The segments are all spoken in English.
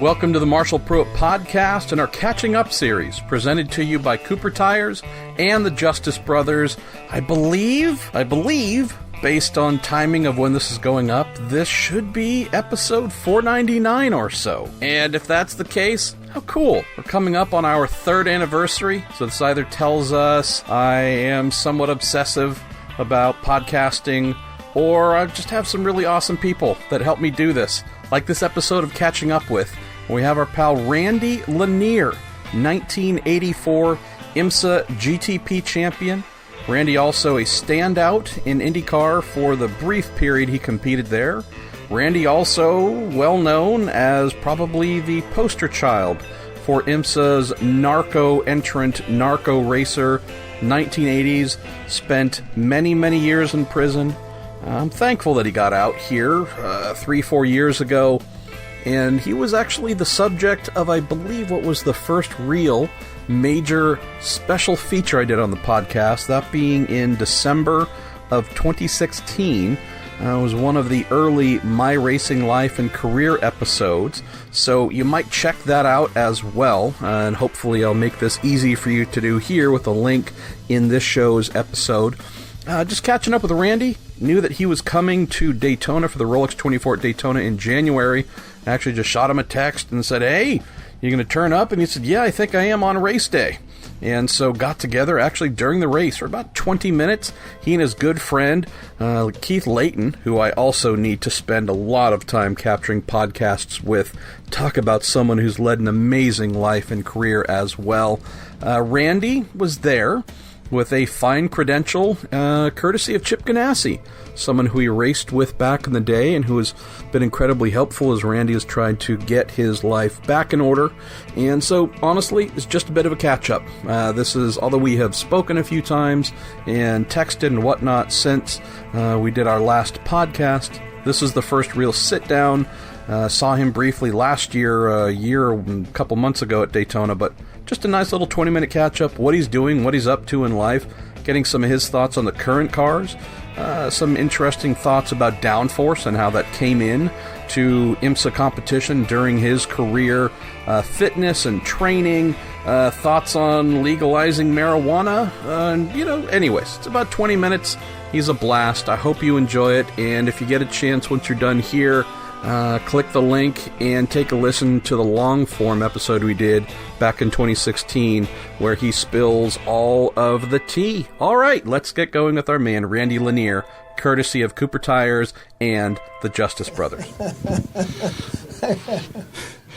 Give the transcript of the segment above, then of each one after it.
Welcome to the Marshall Pruett Podcast and our Catching Up series, presented to you by Cooper Tires and the Justice Brothers. I believe, based on timing of when this is going up, this should be episode 499 or so. And if that's the case, how cool. We're coming up on our 3rd anniversary, so this either tells us I am somewhat obsessive about podcasting, or I just have some really awesome people that help me do this, like this episode of Catching Up With. We have our pal Randy Lanier, 1984 IMSA GTP champion. Randy also a standout in IndyCar for the brief period he competed there. Randy also well known as probably the poster child for IMSA's narco entrant, narco racer, 1980s, spent many years in prison. I'm thankful that he got out here 3-4 years ago. And he was actually the subject of, I believe, what was the first real major special feature I did on the podcast, that being in December of 2016. It was one of the early My Racing Life and Career episodes, so you might check that out as well, and hopefully I'll make this easy for you to do here with a link in this show's episode. Just catching up with Randy. Knew that he was coming to Daytona for the Rolex 24 at Daytona in January. Actually just shot him a text and said, "Hey, you going to turn up?" And he said, "Yeah, I think I am on race day." And so got together actually during the race for about 20 minutes. He and his good friend, Keith Layton, who I also need to spend a lot of time capturing podcasts with, talk about someone who's led an amazing life and career as well. Randy was there with a fine credential, courtesy of Chip Ganassi, someone who he raced with back in the day and who has been incredibly helpful as Randy has tried to get his life back in order. And so, honestly, it's just a bit of a catch-up. This is, although we have spoken a few times and texted and whatnot since we did our last podcast, this is the first real sit-down. Saw him briefly last year, a couple months ago at Daytona, but just a nice little 20-minute catch-up, what he's doing, what he's up to in life, getting some of his thoughts on the current cars, some interesting thoughts about downforce and how that came in to IMSA competition during his career, fitness and training, thoughts on legalizing marijuana, anyways, it's about 20 minutes. He's a blast. I hope you enjoy it, and if you get a chance once you're done here, click the link and take a listen to the long-form episode we did back in 2016 where he spills all of the tea. All right, let's get going with our man, Randy Lanier, courtesy of Cooper Tires and the Justice Brothers.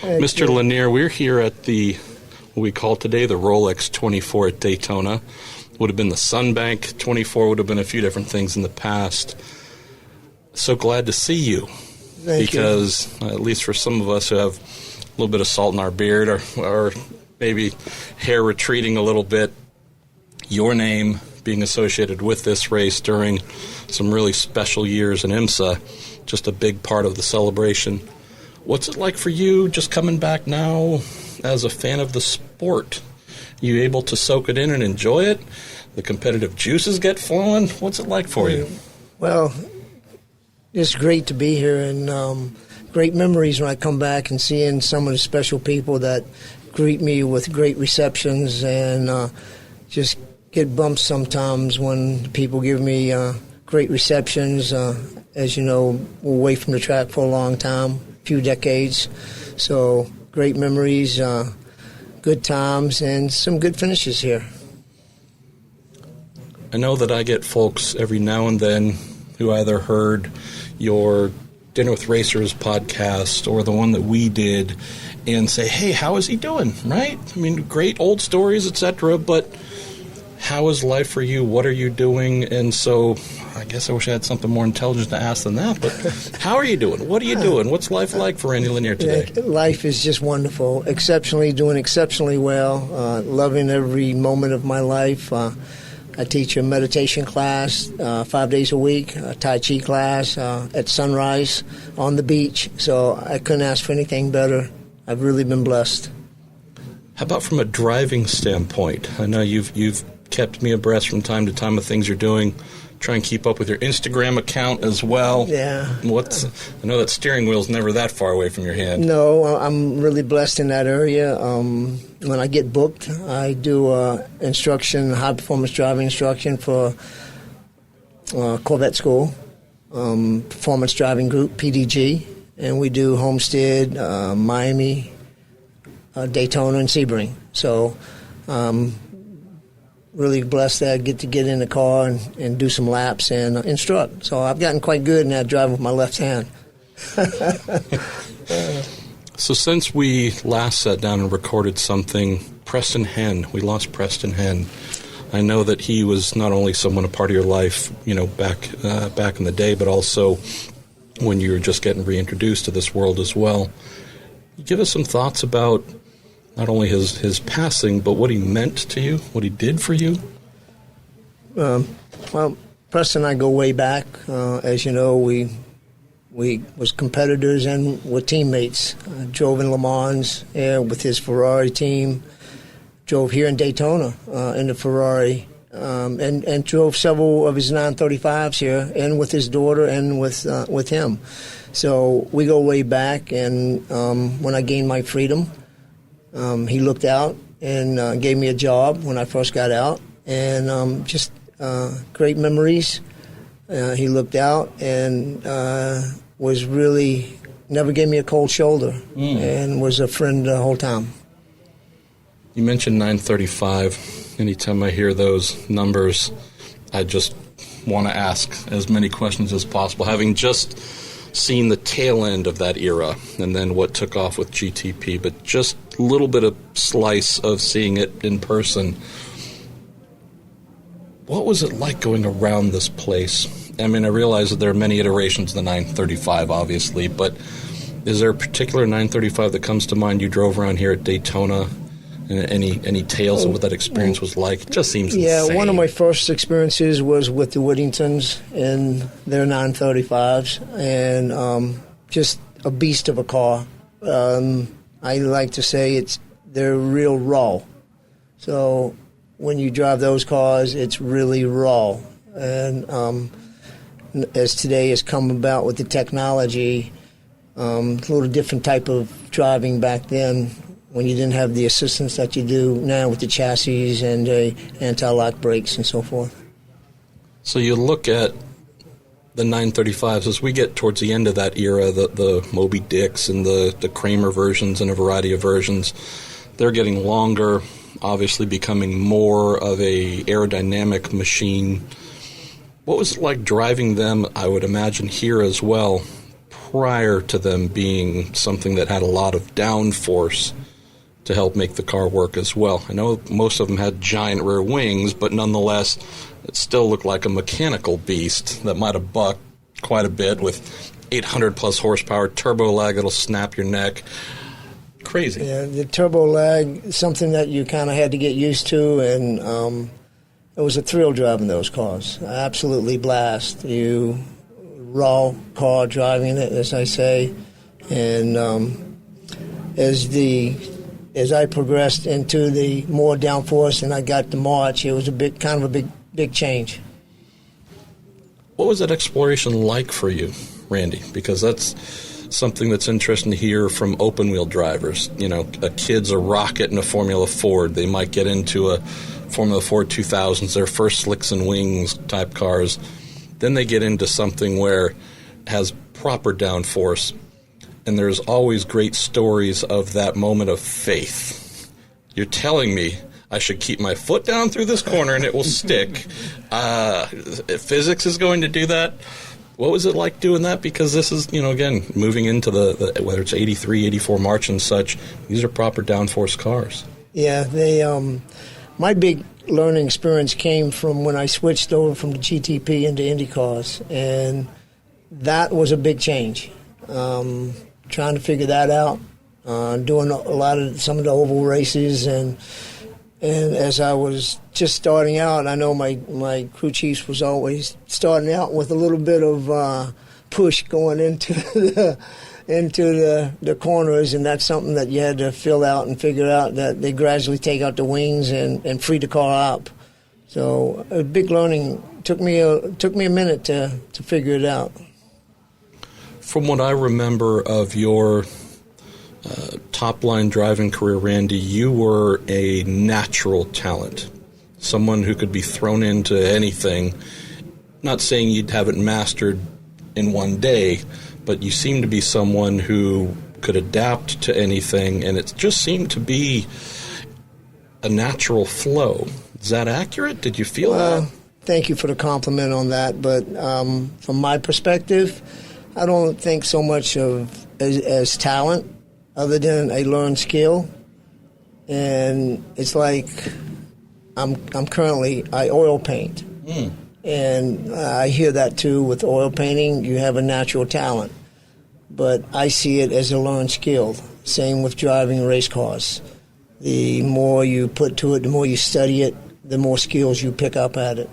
Mr. Lanier, we're here at what we call today the Rolex 24 at Daytona. Would have been the Sunbank 24, would have been a few different things in the past. So glad to see you. Because at least for some of us who have a little bit of salt in our beard or maybe hair retreating a little bit, your name being associated with this race during some really special years in IMSA, just a big part of the celebration. What's it like for you just coming back now as a fan of the sport? You able to soak it in and enjoy it? The competitive juices get flowing? What's it like for you? Well, it's great to be here, and great memories when I come back and seeing some of the special people that greet me with great receptions, and just get bumps sometimes when people give me great receptions. As you know, we're away from the track for a long time, a few decades, so great memories, good times, and some good finishes here. I know that I get folks every now and then who either heard your Dinner with Racers podcast or the one that we did and say, "Hey, how is he doing?" Right? I mean, great old stories, etc., but how is life for you? What are you doing? And so I guess I wish I had something more intelligent to ask than that, but how are you doing? What are you doing? What's life like for Randy Lanier today? Life is just wonderful. Doing exceptionally well. Loving every moment of my life. I teach a meditation class 5 days a week, a Tai Chi class at sunrise on the beach. So I couldn't ask for anything better. I've really been blessed. How about from a driving standpoint? I know you've kept me abreast from time to time of things you're doing. try and keep up with your Instagram account as well. Yeah. I know that steering wheel's never that far away from your hand. No, I'm really blessed in that area. When I get booked, I do high-performance driving instruction for Corvette School, Performance Driving Group, PDG, and we do Homestead, Miami, Daytona, and Sebring. So really blessed that I get to get in the car and do some laps and instruct. So I've gotten quite good now driving with my left hand. So since we last sat down and recorded something, Preston Henn, we lost Preston Henn. I know that he was not only someone a part of your life, back in the day, but also when you were just getting reintroduced to this world as well. Give us some thoughts about not only his passing, but what he meant to you, what he did for you. Well, Preston and I go way back. As you know, we was competitors and were teammates. Drove in Le Mans with his Ferrari team. Drove here in Daytona in the Ferrari, and drove several of his 935s here, and with his daughter and with him. So we go way back. And when I gained my freedom, he looked out and gave me a job when I first got out, and just great memories. He looked out and was really never gave me a cold shoulder, and was a friend the whole time. You mentioned 935. Anytime I hear those numbers, I just want to ask as many questions as possible. Having just seen the tail end of that era and then what took off with GTP, but just a little bit of slice of seeing it in person. What was it like going around this place? I mean, I realize that there are many iterations of the 935, obviously, but is there a particular 935 that comes to mind you drove around here at Daytona? Any tales of what that experience was like? It just seems insane. One of my first experiences was with the Whittingtons in their 935s, and just a beast of a car. I like to say they're real raw. So when you drive those cars, it's really raw. And as today has come about with the technology, a little different type of driving back then, when you didn't have the assistance that you do now with the chassis and the anti-lock brakes and so forth. So you look at the 935s, as we get towards the end of that era, the Moby Dicks and the Kramer versions and a variety of versions, they're getting longer, obviously becoming more of a aerodynamic machine. What was it like driving them, I would imagine, here as well, prior to them being something that had a lot of downforce to help make the car work as well? I know most of them had giant rear wings, but nonetheless, it still looked like a mechanical beast that might have bucked quite a bit with 800-plus horsepower, turbo lag that'll snap your neck. Crazy. Yeah, the turbo lag is something that you kind of had to get used to, and it was a thrill driving those cars. Absolutely blast. You raw car driving it, as I say, and as I progressed into the more downforce and I got to March, it was a big change. What was that exploration like for you, Randy? Because that's something that's interesting to hear from open-wheel drivers. A kid's a rocket in a Formula Ford. They might get into a Formula Ford 2000s, their first slicks and wings type cars. Then they get into something where it has proper downforce. And there's always great stories of that moment of faith. You're telling me I should keep my foot down through this corner and it will stick. Physics is going to do that. What was it like doing that? Because this is, again, moving into the whether it's 83, 84 March and such, these are proper downforce cars. Yeah, they. My big learning experience came from when I switched over from the GTP into IndyCars, and that was a big change. Trying to figure that out, doing some of the oval races, and as I was just starting out, I know my crew chiefs was always starting out with a little bit of push going into the corners, and that's something that you had to fill out and figure out, that they gradually take out the wings and free the car up. So a big learning took me a minute to figure it out. From what I remember of your top-line driving career, Randy, you were a natural talent, someone who could be thrown into anything. Not saying you'd have it mastered in one day, but you seemed to be someone who could adapt to anything, and it just seemed to be a natural flow. Is that accurate? Did you feel that? Thank you for the compliment on that, but from my perspective, I don't think so much of as talent, other than a learned skill. And it's like I oil paint. And I hear that too with oil painting. You have a natural talent. But I see it as a learned skill. Same with driving race cars. The more you put to it, the more you study it, the more skills you pick up at it.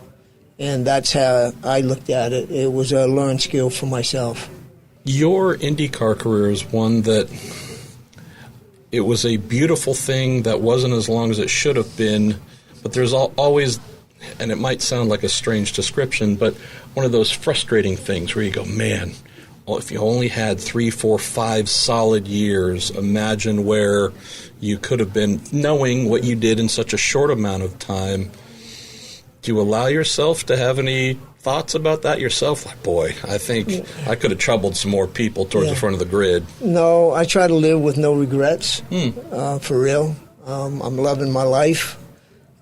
And that's how I looked at it. It was a learned skill for myself. Your IndyCar career is one that it was a beautiful thing that wasn't as long as it should have been, but there's always, and it might sound like a strange description, but one of those frustrating things where you go, man, well, if you only had 3, 4, 5 solid years, imagine where you could have been knowing what you did in such a short amount of time. Do you allow yourself to have any thoughts about that yourself? Like, boy, I think I could have troubled some more people towards the front of the grid. No, I try to live with no regrets, for real. I'm loving my life.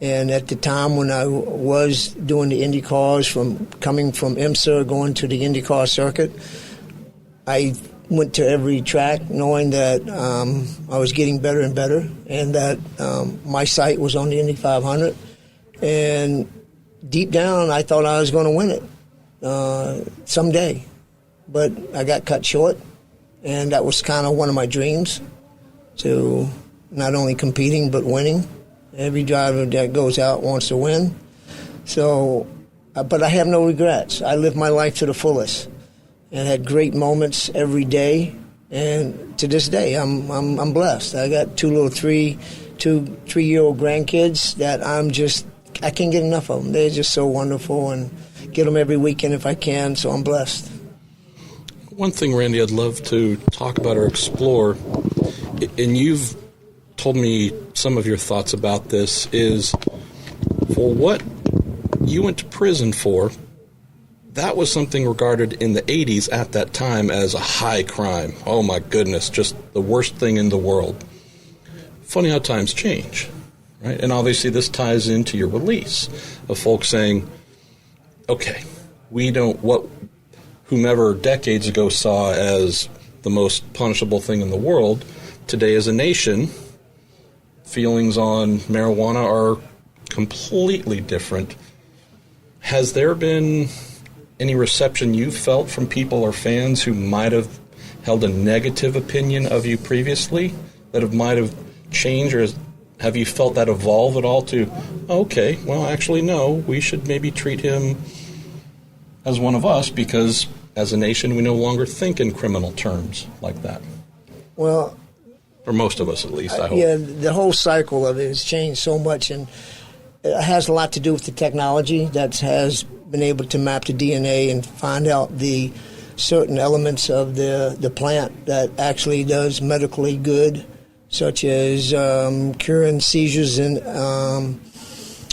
And at the time when I was doing the Indy cars, coming from IMSA, going to the IndyCar circuit, I went to every track knowing that I was getting better and better, and that my sight was on the Indy 500. And deep down, I thought I was going to win it someday. But I got cut short, and that was kind of one of my dreams, to not only competing but winning. Every driver that goes out wants to win. So, but I have no regrets. I lived my life to the fullest and had great moments every day. And to this day, I'm blessed. I got 2 3-year-old grandkids that I can't get enough of them. They're just so wonderful, and get them every weekend if I can, so I'm blessed. One thing, Randy, I'd love to talk about or explore, and you've told me some of your thoughts about this, is for what you went to prison for, that was something regarded in the 80s at that time as a high crime. Oh, my goodness, just the worst thing in the world. Funny how times change. Right? And obviously this ties into your release of folks saying, okay, we don't, what whomever decades ago saw as the most punishable thing in the world, today as a nation, feelings on marijuana are completely different. Has there been any reception you've felt from people or fans who might have held a negative opinion of you previously that might have changed, or have you felt that evolve at all to, okay, well, actually, no, we should maybe treat him as one of us because as a nation we no longer think in criminal terms like that? Well, or most of us, at least, I hope. Yeah, the whole cycle of it has changed so much, and it has a lot to do with the technology that has been able to map the DNA and find out the certain elements of the plant that actually does medically good, such as curing seizures and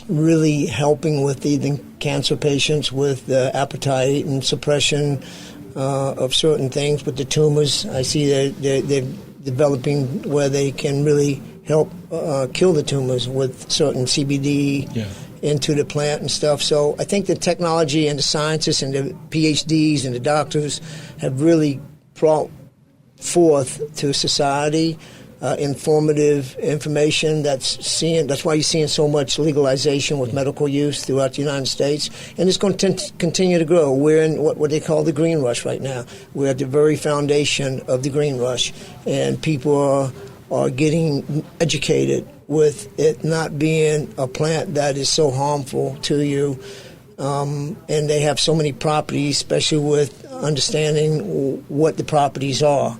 really helping with even cancer patients with the appetite and suppression of certain things with the tumors. I see that they're developing where they can really help kill the tumors with certain CBD into the plant and stuff. So I think the technology and the scientists and the PhDs and the doctors have really brought forth to society informative information that's why you're seeing so much legalization with medical use throughout the United States, and it's going to continue to grow. We're in what they call the green rush right now. We're at the very foundation of the green rush, and people are getting educated with it not being a plant that is so harmful to you, and they have so many properties, especially with understanding what the properties are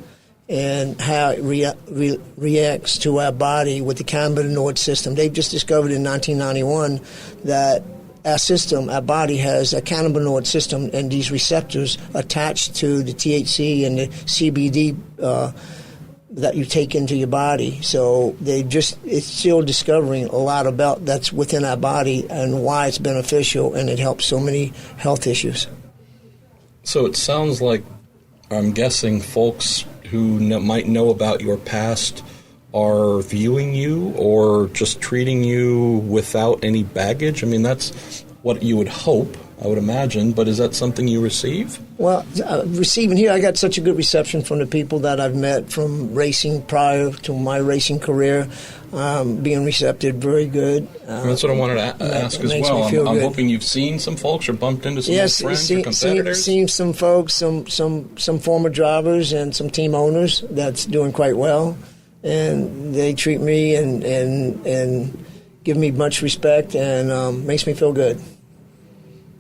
and how it reacts to our body with the cannabinoid system. They've just discovered in 1991 that our body has a cannabinoid system, and these receptors attached to the THC and the CBD that you take into your body. So it's still discovering a lot about that's within our body and why it's beneficial, and it helps so many health issues. So it sounds like, I'm guessing, folks who might know about your past are viewing you or just treating you without any baggage. I mean, that's what you would hope, I would imagine, but is that something you receive? Well, receiving here, I got such a good reception from the people that I've met from racing prior to my racing career, being receptive, very good. That's what I wanted to ask as well. I'm hoping you've seen some folks or bumped into some friends or competitors. Seen some folks, some former drivers and some team owners that's doing quite well, and they treat me and give me much respect and makes me feel good.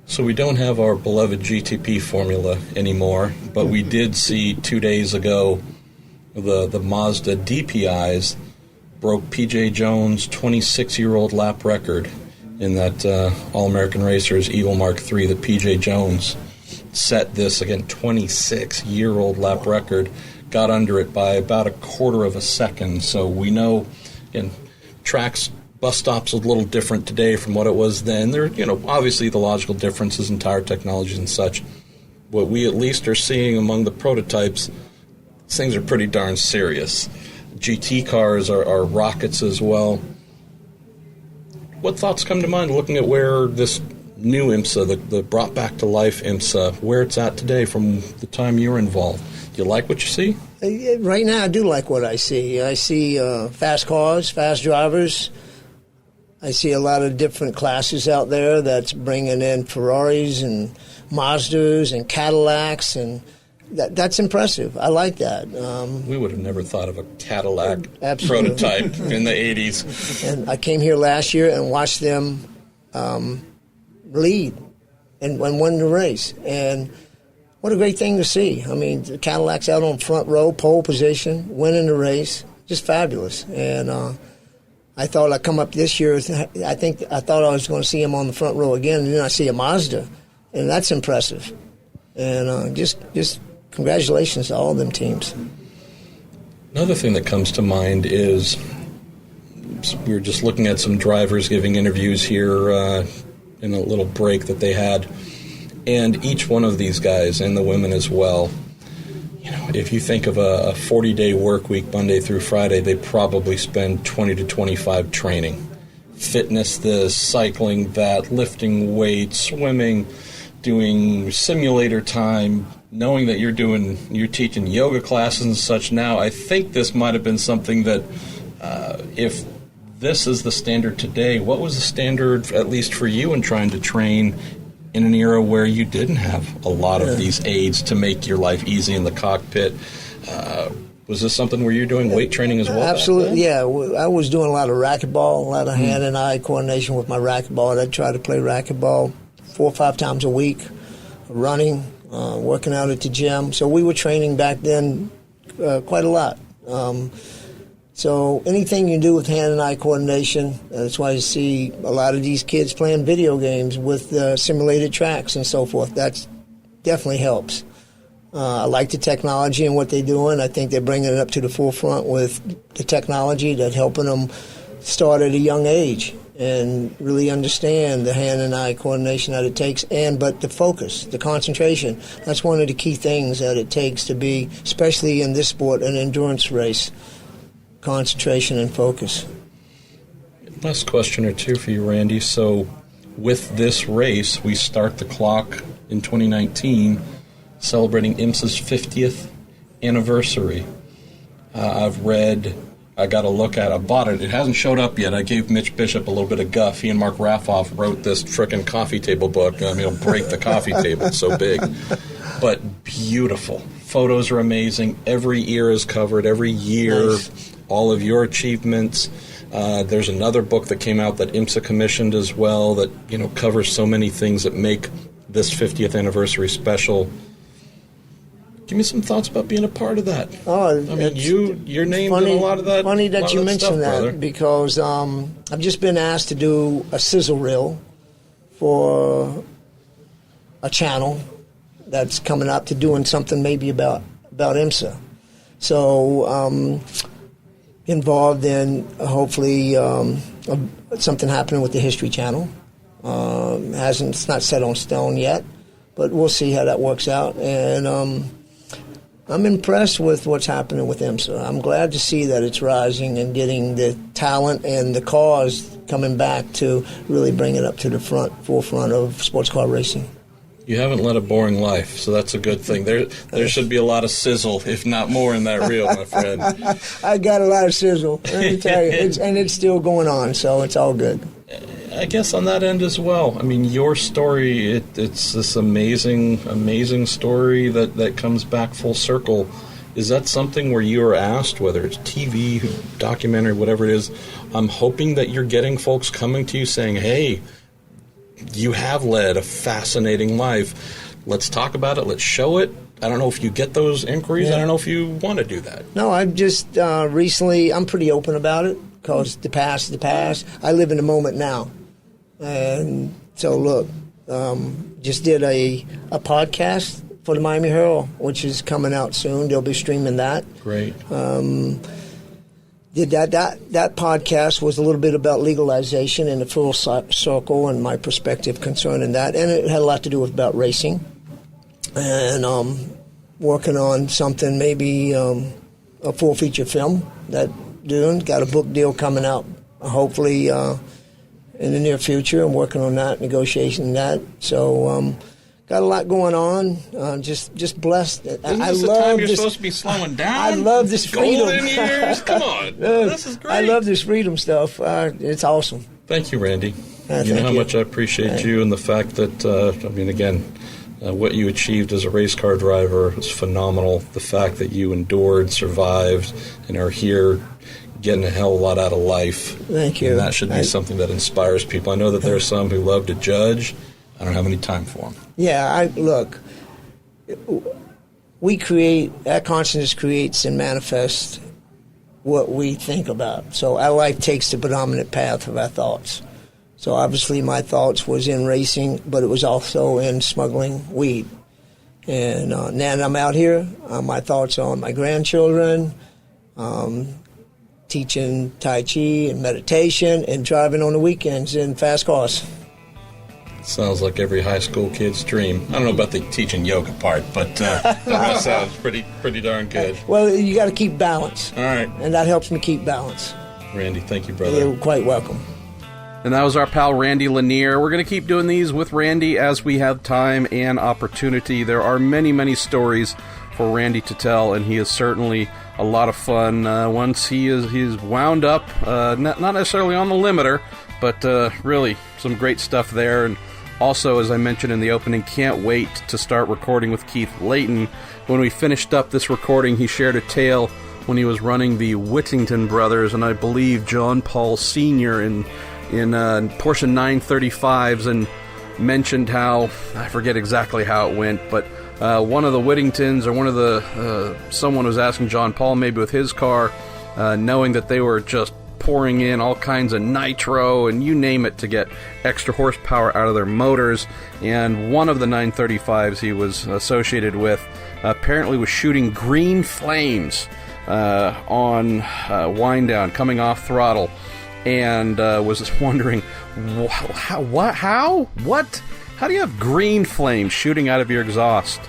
So we don't have our beloved GTP formula anymore, but we did see 2 days ago the Mazda DPIs broke P.J. Jones' 26-year-old lap record in that All-American Racers Eagle Mark III that P.J. Jones set this, again, 26-year-old lap record, got under it by about a quarter of a second. So we know in tracks, bus stops a little different today from what it was then. There, obviously the logical differences in tire technologies and such. What we at least are seeing among the prototypes, things are pretty darn serious. GT cars are rockets as well. What thoughts come to mind looking at where this new IMSA, the brought back to life IMSA, where it's at today from the time you were involved? Do you like what you see? Right now I do like what I see. I see fast cars, fast drivers. I see a lot of different classes out there that's bringing in Ferraris and Mazdas and Cadillacs, and that's impressive. I like that. We would have never thought of a Cadillac prototype in the 80s. And I came here last year and watched them lead and win the race. And what a great thing to see. I mean, the Cadillac's out on front row, pole position, winning the race. Just fabulous. And I thought I'd come up this year. I thought I was going to see him on the front row again, and then I see a Mazda, and that's impressive. And just congratulations to all of them teams. Another thing that comes to mind is we were just looking at some drivers giving interviews here in a little break that they had, and each one of these guys, and the women as well, if you think of a 40-day work week, Monday through Friday, they probably spend 20 to 25 training. Fitness this, cycling that, lifting weights, swimming, doing simulator time, knowing that you're teaching yoga classes and such now. I think this might have been something that, if this is the standard today, what was the standard, at least for you, in trying to train in an era where you didn't have a lot of these aids to make your life easy in the cockpit? Was this something where you're doing weight training as well? Absolutely, yeah. I was doing a lot of racquetball, a lot of hand and eye coordination with my racquetball. I'd try to play racquetball 4 or 5 times a week, running, working out at the gym. So we were training back then quite a lot. So anything you do with hand and eye coordination, that's why you see a lot of these kids playing video games with simulated tracks and so forth. That definitely helps. I like the technology and what they're doing. I think they're bringing it up to the forefront with the technology that's helping them start at a young age and really understand the hand and eye coordination that it takes, but the focus, the concentration. That's one of the key things that it takes to be, especially in this sport, an endurance race. Concentration and focus. Last question or two for you, Randy. So with this race, we start the clock in 2019 celebrating IMSA's 50th anniversary. I've read, I got a look at it, I bought it. It hasn't showed up yet. I gave Mitch Bishop a little bit of guff. He and Mark Raffoff wrote this frickin' coffee table book. I mean, it'll break the coffee table. It's so big. But beautiful. Photos are amazing. Every year is covered. Every year, nice. All of your achievements. There's another book that came out that IMSA commissioned as well that, covers so many things that make this 50th anniversary special. Give me some thoughts about being a part of that. Oh, I mean, your name's in a lot of that. Funny that you mentioned that, brother. because I've just been asked to do a sizzle reel for a channel that's coming up to doing something maybe about IMSA. So involved in hopefully something happening with the History Channel. It's not set on stone yet, but we'll see how that works out. And I'm impressed with what's happening with IMSA. I'm glad to see that it's rising and getting the talent and the cause coming back to really bring it up to the forefront of sports car racing. You haven't led a boring life, so that's a good thing. There should be a lot of sizzle, if not more, in that reel, my friend. I got a lot of sizzle, let me tell you, and it's still going on, so it's all good. I guess on that end as well. I mean, your story, it's this amazing story that comes back full circle. Is that something where you are asked, whether it's TV, documentary, whatever it is, I'm hoping that you're getting folks coming to you saying, hey, you have led a fascinating life. Let's talk about it. Let's show it. I don't know if you get those inquiries. Yeah. I don't know if you want to do that. No, I've just recently, I'm pretty open about it because the past is the past. I live in the moment now. And so, look, just did a podcast for the Miami Herald, which is coming out soon. They'll be streaming that. Great. Did that podcast was a little bit about legalization in the full circle and my perspective concerning that, and it had a lot to do with about racing, and working on something maybe a full feature film that got a book deal coming out hopefully in the near future. I'm working on that, negotiating that. So. Got a lot going on. Just blessed. I love the time you're supposed to be slowing down. I love this freedom. Golden years. Come on, this is great. I love this freedom stuff. It's awesome. Thank you, Randy. You know how much I appreciate you and the fact that what you achieved as a race car driver was phenomenal. The fact that you endured, survived, and are here getting a hell of a lot out of life. Thank you. And that should be something that inspires people. I know that there are some who love to judge. I don't have any time for them. Yeah, look, our consciousness creates and manifests what we think about. So our life takes the predominant path of our thoughts. So obviously my thoughts was in racing, but it was also in smuggling weed. And now that I'm out here, my thoughts are on my grandchildren, teaching Tai Chi and meditation, and driving on the weekends in fast cars. Sounds like every high school kid's dream. I don't know about the teaching yoga part, but that sounds pretty darn good. Well, you got to keep balance. All right. And that helps me keep balance. Randy, thank you, brother. You're quite welcome. And that was our pal Randy Lanier. We're going to keep doing these with Randy as we have time and opportunity. There are many, many stories for Randy to tell, and he is certainly a lot of fun. Once he's wound up, not necessarily on the limiter, but really some great stuff there. And also, as I mentioned in the opening, can't wait to start recording with Keith Layton. When we finished up this recording, he shared a tale when he was running the Whittington brothers, and I believe John Paul Sr. in Porsche 935s, and mentioned how, I forget exactly how it went, but one of the Whittingtons, or someone was asking John Paul, maybe with his car, knowing that they were just pouring in all kinds of nitro and you name it to get extra horsepower out of their motors, and one of the 935s he was associated with apparently was shooting green flames on wind down, coming off throttle, and was just wondering how do you have green flames shooting out of your exhaust?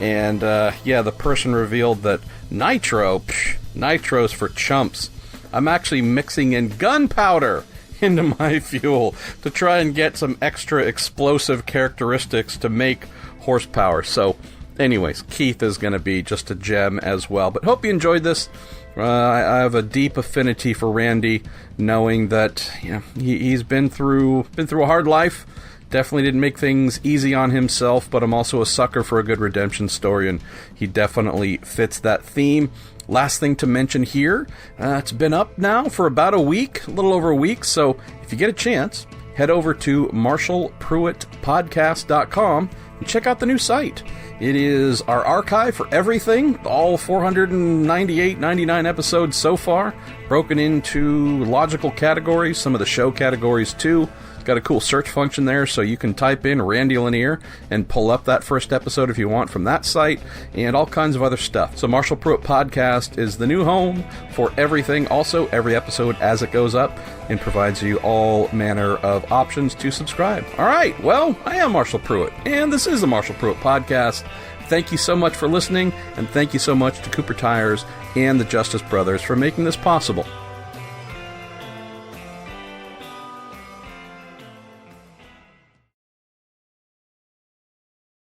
And the person revealed that nitro's for chumps. I'm actually mixing in gunpowder into my fuel to try and get some extra explosive characteristics to make horsepower. So, anyways, Keith is going to be just a gem as well. But hope you enjoyed this. I have a deep affinity for Randy, knowing that he's been through a hard life. Definitely didn't make things easy on himself, but I'm also a sucker for a good redemption story, and he definitely fits that theme. Last thing to mention here, it's been up now for about a week, a little over a week, so if you get a chance, head over to MarshallPruettPodcast.com and check out the new site. It is our archive for everything, all 499 episodes so far, broken into logical categories, some of the show categories too. Got a cool search function there, so you can type in Randy Lanier and pull up that first episode if you want from that site, and all kinds of other stuff. So Marshall Pruett Podcast is the new home for everything. Also, every episode as it goes up, and provides you all manner of options to subscribe. All right, well, I am Marshall Pruett, and this is the Marshall Pruett Podcast. Thank you so much for listening, and thank you so much to Cooper Tires and the Justice Brothers for making this possible.